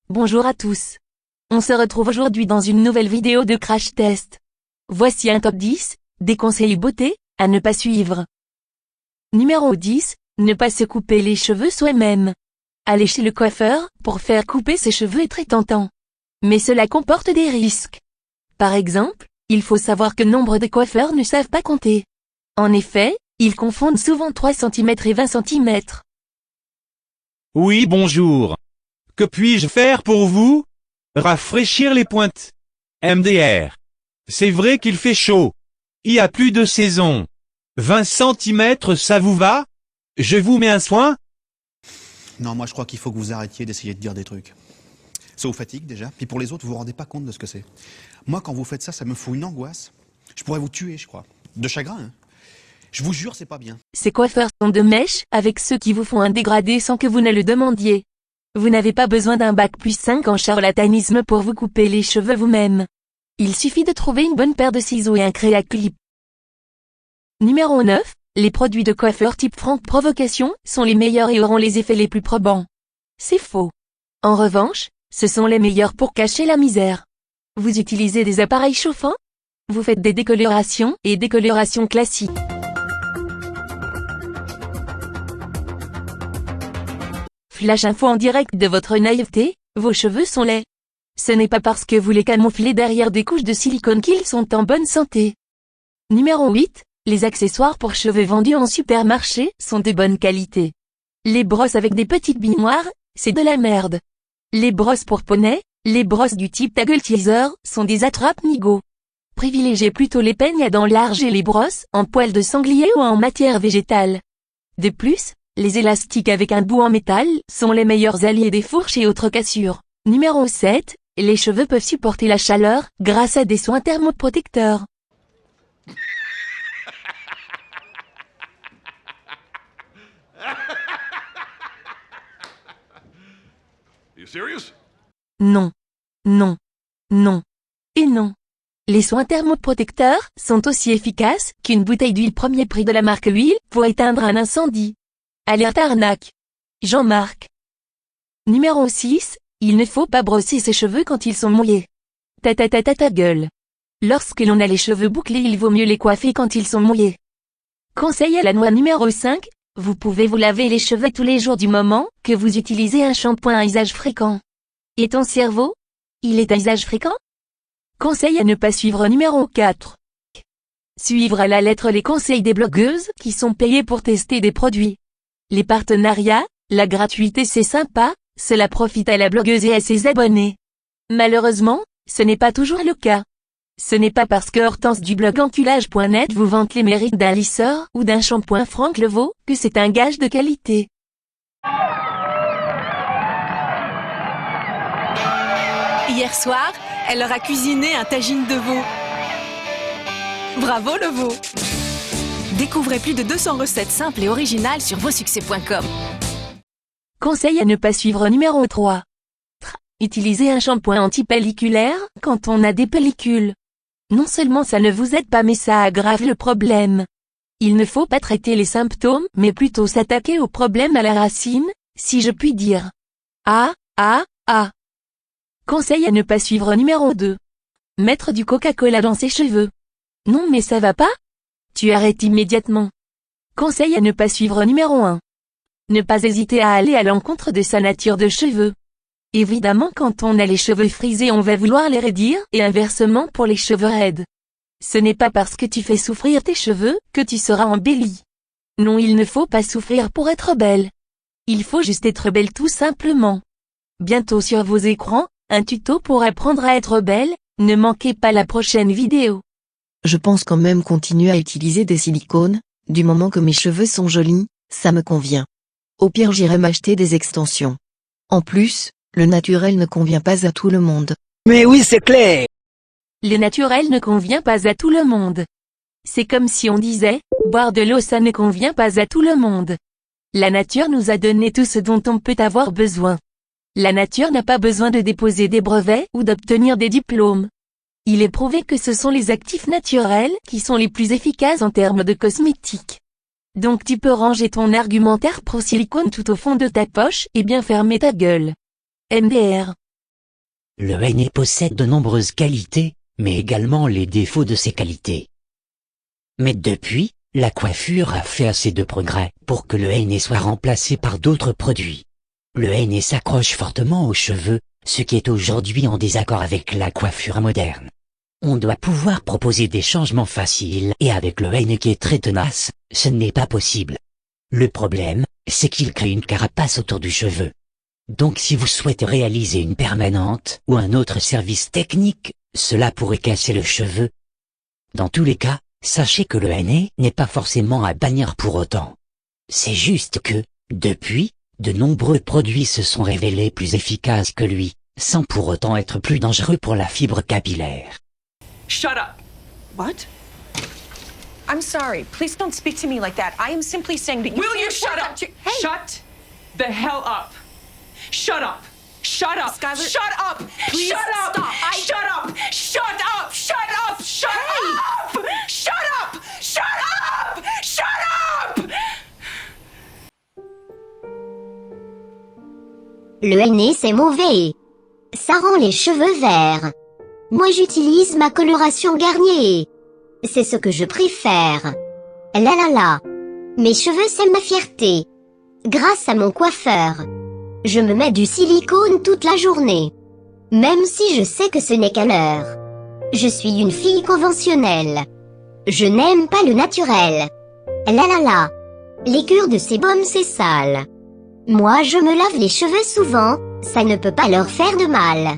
Bonjour à tous. On se retrouve aujourd'hui dans une nouvelle vidéo de crash test. Voici un top 10, des conseils beauté, à ne pas suivre. Numéro 10, ne pas se couper les cheveux soi-même. Aller chez le coiffeur, pour faire couper ses cheveux est très tentant. Mais cela comporte des risques. Par exemple, il faut savoir que nombre de coiffeurs ne savent pas compter. En effet, ils confondent souvent 3 cm et 20 cm. Oui, bonjour. Que puis-je faire pour vous? Rafraîchir les pointes. MDR. C'est vrai qu'il fait chaud. Il y a plus de saison. 20 cm, ça vous va? Je vous mets un soin? Non, moi je crois qu'il faut que vous arrêtiez d'essayer de dire des trucs. Ça vous fatigue déjà, puis pour les autres, vous vous rendez pas compte de ce que c'est. Moi, quand vous faites ça, ça me fout une angoisse. Je pourrais vous tuer, je crois. De chagrin, hein. Je vous jure, c'est pas bien. Ces coiffeurs sont de mèche avec ceux qui vous font un dégradé sans que vous ne le demandiez. Vous n'avez pas besoin d'un bac+5 en charlatanisme pour vous couper les cheveux vous-même. Il suffit de trouver une bonne paire de ciseaux et un crayon à clip. Numéro 9. Les produits de coiffeur type Franck Provocation sont les meilleurs et auront les effets les plus probants. C'est faux. En revanche, ce sont les meilleurs pour cacher la misère. Vous utilisez des appareils chauffants? Vous faites des décolorations et décolorations classiques. Flash info en direct de votre naïveté, vos cheveux sont laids. Ce n'est pas parce que vous les camouflez derrière des couches de silicone qu'ils sont en bonne santé. Numéro 8. Les accessoires pour cheveux vendus en supermarché sont de bonne qualité. Les brosses avec des petites billes noires, c'est de la merde. Les brosses pour poney, les brosses du type Taggle Teaser, sont des attrape-nigo. Privilégiez plutôt les peignes à dents larges et les brosses en poils de sanglier ou en matière végétale. De plus, les élastiques avec un bout en métal sont les meilleurs alliés des fourches et autres cassures. Numéro 7. Les cheveux peuvent supporter la chaleur grâce à des soins thermoprotecteurs. You serious? Non. Non. Non. Et non. Les soins thermoprotecteurs sont aussi efficaces qu'une bouteille d'huile premier prix de la marque Huile pour éteindre un incendie. Alerte arnaque. Jean-Marc. Numéro 6. Il ne faut pas brosser ses cheveux quand ils sont mouillés. Ta gueule. Lorsque l'on a les cheveux bouclés, il vaut mieux les coiffer quand ils sont mouillés. Conseil à la noix numéro 5. Vous pouvez vous laver les cheveux tous les jours du moment que vous utilisez un shampoing à usage fréquent. Et ton cerveau? Il est à usage fréquent? Conseil à ne pas suivre numéro 4. Suivre à la lettre les conseils des blogueuses qui sont payées pour tester des produits. Les partenariats, la gratuité c'est sympa, cela profite à la blogueuse et à ses abonnés. Malheureusement, ce n'est pas toujours le cas. Ce n'est pas parce que Hortense du blog enculage.net vous vante les mérites d'un lisseur ou d'un shampoing Franck Levaux que c'est un gage de qualité. Hier soir, elle leur a cuisiné un tagine de veau. Bravo le veau! Découvrez plus de 200 recettes simples et originales sur vossuccès.com. Conseil à ne pas suivre numéro 3. Utilisez un shampoing antipelliculaire quand on a des pellicules. Non seulement ça ne vous aide pas mais ça aggrave le problème. Il ne faut pas traiter les symptômes mais plutôt s'attaquer au problème à la racine, si je puis dire. Conseil à ne pas suivre numéro 2. Mettre du Coca-Cola dans ses cheveux. Non mais ça va pas? Tu arrêtes immédiatement. Conseil à ne pas suivre numéro 1. Ne pas hésiter à aller à l'encontre de sa nature de cheveux. Évidemment quand on a les cheveux frisés on va vouloir les raidir et inversement pour les cheveux raides. Ce n'est pas parce que tu fais souffrir tes cheveux que tu seras embellie. Non, il ne faut pas souffrir pour être belle. Il faut juste être belle tout simplement. Bientôt sur vos écrans, un tuto pour apprendre à être belle, ne manquez pas la prochaine vidéo. Je pense quand même continuer à utiliser des silicones, du moment que mes cheveux sont jolis, ça me convient. Au pire j'irai m'acheter des extensions. En plus, le naturel ne convient pas à tout le monde. Mais oui, c'est clair. Le naturel ne convient pas à tout le monde. C'est comme si on disait, boire de l'eau ça ne convient pas à tout le monde. La nature nous a donné tout ce dont on peut avoir besoin. La nature n'a pas besoin de déposer des brevets ou d'obtenir des diplômes. Il est prouvé que ce sont les actifs naturels qui sont les plus efficaces en termes de cosmétiques. Donc tu peux ranger ton argumentaire pro silicone tout au fond de ta poche et bien fermer ta gueule. MDR Le henné possède de nombreuses qualités, mais également les défauts de ces qualités. Mais depuis, la coiffure a fait assez de progrès pour que le henné soit remplacé par d'autres produits. Le henné s'accroche fortement aux cheveux, ce qui est aujourd'hui en désaccord avec la coiffure moderne. On doit pouvoir proposer des changements faciles et avec le henné qui est très tenace, ce n'est pas possible. Le problème, c'est qu'il crée une carapace autour du cheveu. Donc si vous souhaitez réaliser une permanente ou un autre service technique, cela pourrait casser le cheveu. Dans tous les cas, sachez que le henné n'est pas forcément à bannir pour autant. C'est juste que, depuis, de nombreux produits se sont révélés plus efficaces que lui, sans pour autant être plus dangereux pour la fibre capillaire. Shut up. What? I'm sorry. Please don't speak to me like that. I am simply saying that you Will you can't shut work up? out your- Hey! Shut the hell up. Shut up. Shut up. Skylar, Shut up. please Shut up. stop. Shut up. Shut up. Shut up. Shut up. Shut up. Shut up. Shut up. Le henné c'est mauvais. Ça rend les cheveux verts. Moi j'utilise ma coloration Garnier. C'est ce que je préfère. La la la. Mes cheveux c'est ma fierté. Grâce à mon coiffeur. Je me mets du silicone toute la journée. Même si je sais que ce n'est qu'à l'heure. Je suis une fille conventionnelle. Je n'aime pas le naturel. La la la. Les cures de sébum c'est sale. Moi je me lave les cheveux souvent, ça ne peut pas leur faire de mal.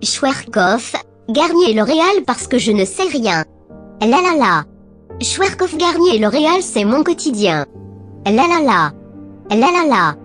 Schwarzkopf, Garnier L'Oréal parce que je ne sais rien. La la la. Schwarzkopf Garnier L'Oréal c'est mon quotidien. La la la. La la la.